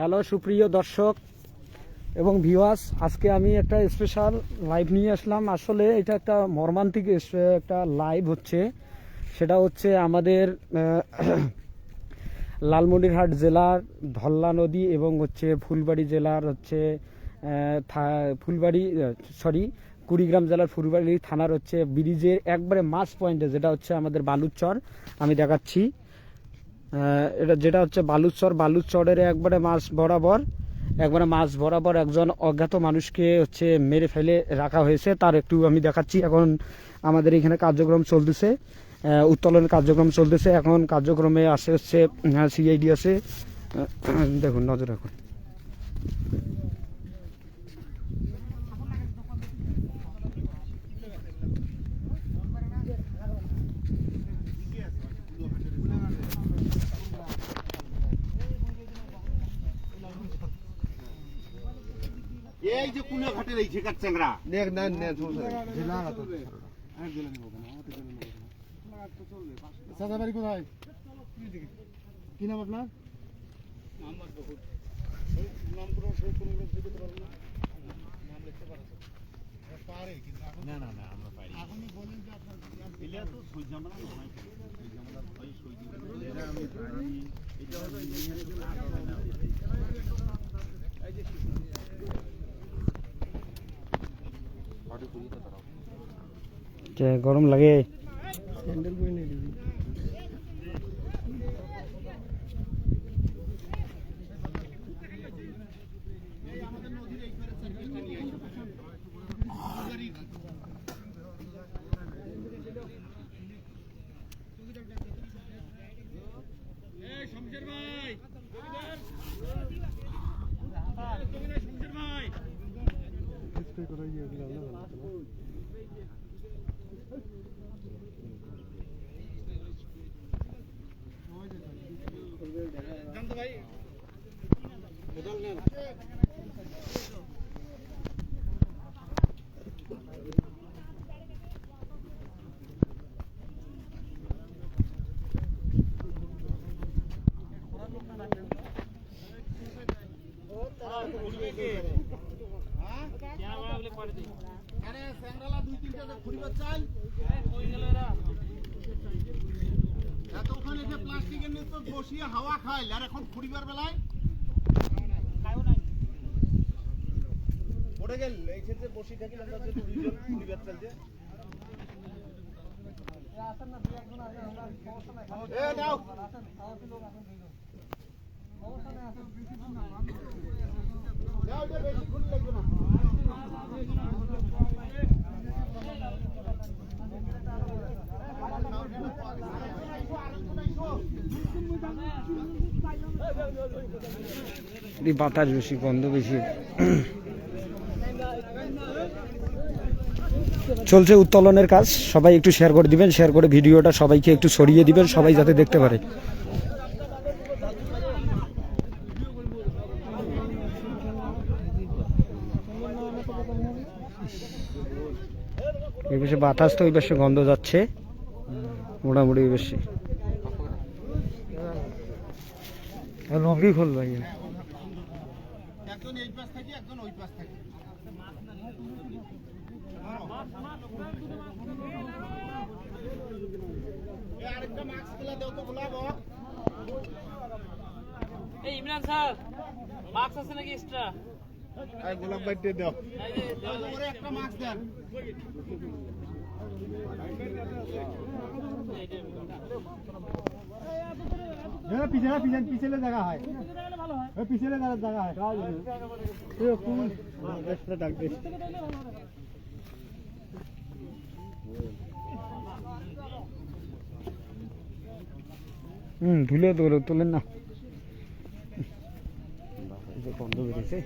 Hello সুপ্রিয় দর্শক এবং ভিউয়ার্স, আজকে আমি একটা স্পেশাল লাইভ নিয়ে আসলাম। আসলে এটা একটা মর্মান্তিক একটা লাইভ হচ্ছে। সেটা হচ্ছে আমাদের লালমনিরহাট জেলার ধল্লা নদী এবং হচ্ছে ফুলবাড়ি জেলার হচ্ছে কুড়িগ্রাম জেলার ফুলবাড়ি থানার হচ্ছে ব্রিজের একবারে মাছ পয়েন্টে, যেটা হচ্ছে আমাদের বালুচর। আমি দেখাচ্ছি এটা, যেটা হচ্ছে বালুচরের একবারে মাছ বরাবর একজন অজ্ঞাত মানুষকে হচ্ছে মেরে ফেলে রাখা হয়েছে। তার একটু আমি দেখাচ্ছি। এখন আমাদের এখানে কার্যক্রম চলতেছে, উত্তোলনের কার্যক্রম চলতেছে। এখন কার্যক্রমে আসে হচ্ছে সিআইডি আছে, দেখুন, নজর রাখুন। এই যে কোন ঘাটের এই ঝেকার চ্যাংরা দেখ না না সাদাবাড়ি কোথায়? কি নাম আপনার? নাম করে কোনো দিতে পারবেন না, নাম লিখতে পারে কিন্তু না না না আমরা পারি। এখনই বলেন যে আপনার এলিয়া তো সই জামানা নয়, সই জামানা ভাই সই এটা আমি পারি। এটা হলো গরম লাগে। বসিয়ে হাওয়া খাইল আর এখন ফুরিবার বেলায় পড়ে গেল। এই ক্ষেত্রে বসি থাকি আমরা যে দুইজন ফুরিবার চলছে। এ দাও দাও, এটা বেশি খুলে লাগবে না। বাতাস বেশি, গন্ধ বেশি। চলছে উত্তোলনের কাজ। সবাই একটু শেয়ার করে দিবেন, শেয়ার করে ভিডিওটা সবাইকে একটু ছড়িয়ে দিবেন, সবাই যাতে দেখতে পারে। এই পাশে বাতাস, তো ওই পাশে গন্ধ যাচ্ছে মোটামুটি বেশি। লঙ্গি খোল ভাই, একজন এই পাশ থেকে একজন ওই পাশ থেকে। আরেকটা মাস্ক তুলে দাও তো গোলাপ। এই ইমরান স্যার, মাস্ক আছে নাকি এক্সট্রা? এই গোলাপ বাইটে দাও, ওরে একটা মাস্ক দেন। পিছনে জায়গা হয়, পিছনে জায়গা হয়। ধুলে তোলেন না, গন্ধ বেরিয়েছে।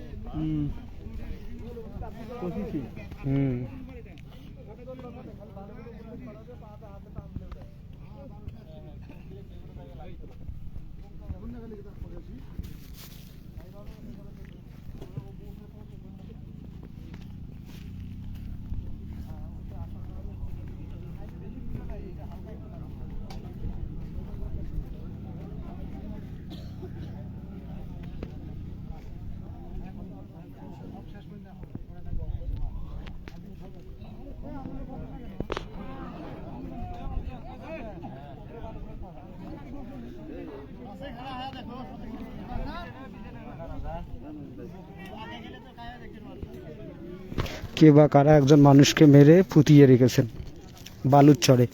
কে বা কারা একজন মানুষকে মেরে পুঁতিয়ে রেখেছেন বালুর চরে।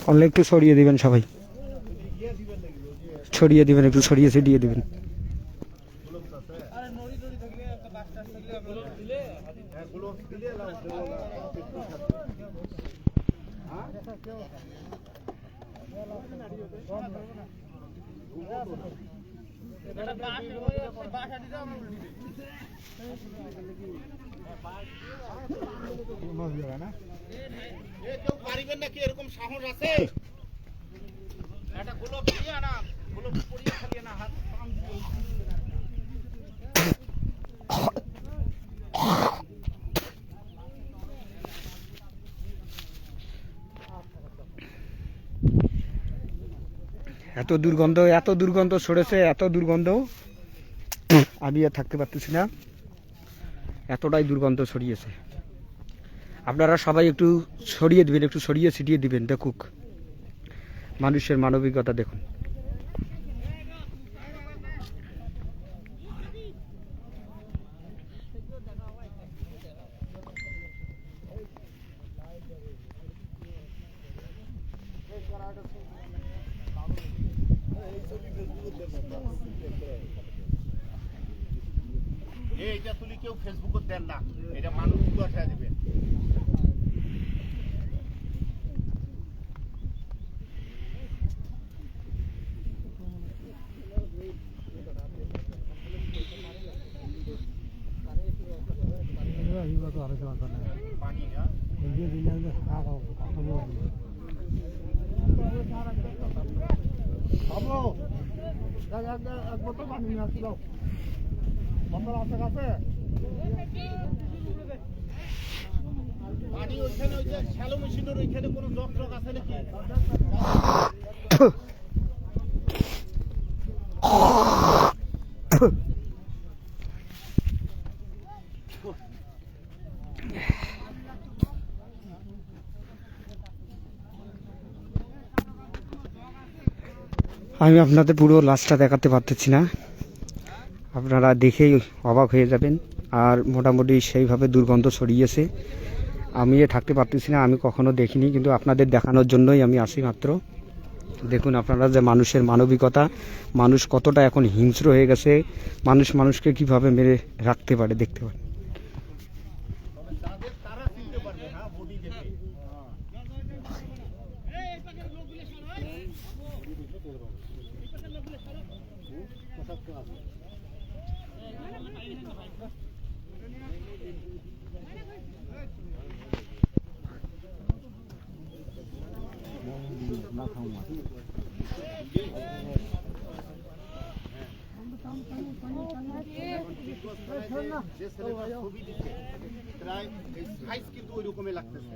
অনলাইন একটু ছড়িয়ে দিবেন, সবাই ছড়িয়ে দিবেন, একটু ছড়িয়ে ছিটিয়ে দিবেন। কেউ পারিবেন নাকি এরকম সাহস আছে? একটা গোলক দিয়ে না, গোলক পরিয়ে খালিয়ে না হাত পাম দিয়ে। এত দুর্গন্ধ ছড়েছে, এত দুর্গন্ধ আমি আর থাকতে পারতেছি না, এতটাই দুর্গন্ধ ছড়িয়েছে। আপনারা সবাই একটু ছড়িয়ে দিবেন, একটু ছড়িয়ে ছিটিয়ে দিবেন। দেখুক মানুষের মানবিকতা দেখুন। এইটা তুলি কেউ ফেসবুকে দেন না, এটা মানুষ উঠায় দিবেন। পানি ওইখানে, ওই যে শ্যালো মেশিনের ওইখানে কোনো জগ টগ আছে নাকি? আমি আপনাদের পুরো লাশটা দেখাতে পারতেছি না, আপনারা দেখেই অবাক হয়ে যাবেন। আর মোটামুটি সেইভাবে দুর্গন্ধ ছড়িয়েছে, আমি থাকতে পারতেছি না, আমি কখনো দেখিনি, কিন্তু আপনাদের দেখানোর জন্যই আমি আসি মাত্র। দেখুন আপনারা যে মানুষের মানবিকতা, মানুষ কতটা এখন হিংস্র হয়ে গেছে, মানুষ মানুষকে কিভাবে মেরে রাখতে পারে দেখতে পারে। তারা চিনতে পারবে, হ্যাঁ, বডি দেখে। যে ছেলেটার ছবি দিচ্ছে প্রায় সাইজ কিন্তু ওই রকমই লাগতেছে।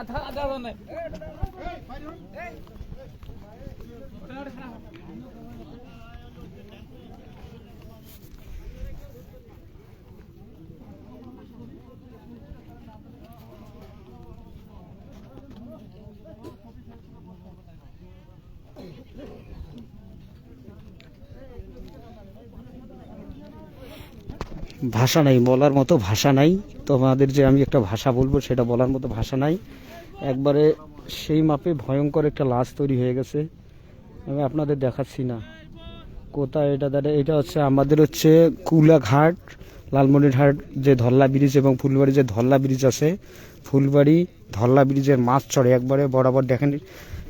আধা আধা নাই ভাষা নাই, বলার মতো ভাষা নাই। তোমাদের যে আমি একটা ভাষা বলবো সেটা বলার মতো ভাষা নাই। একবারে সেই মাপে ভয়ঙ্কর একটা লাশ তৈরি হয়ে গেছে। আমি আপনাদের দেখাচ্ছি না কোথায় এটা দাঁড়ায়। এটা হচ্ছে আমাদের হচ্ছে কুলাঘাট, লালমনিরহাট যে ধল্লা ব্রিজ এবং ফুলবাড়ি যে ধল্লা ব্রিজ আছে, ফুলবাড়ি ধল্লা ব্রিজের মাছ চড়ে একবারে বরাবর দেখেন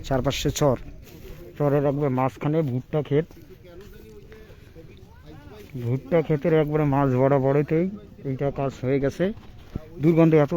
চারপাশে চর, চরের একবার মাঝখানে ভুট্টা ক্ষেত, ভুট্টা ক্ষেতের একবারে মাছ বরাবরতেই এইটা কাজ হয়ে গেছে। দুর্গন্ধ এত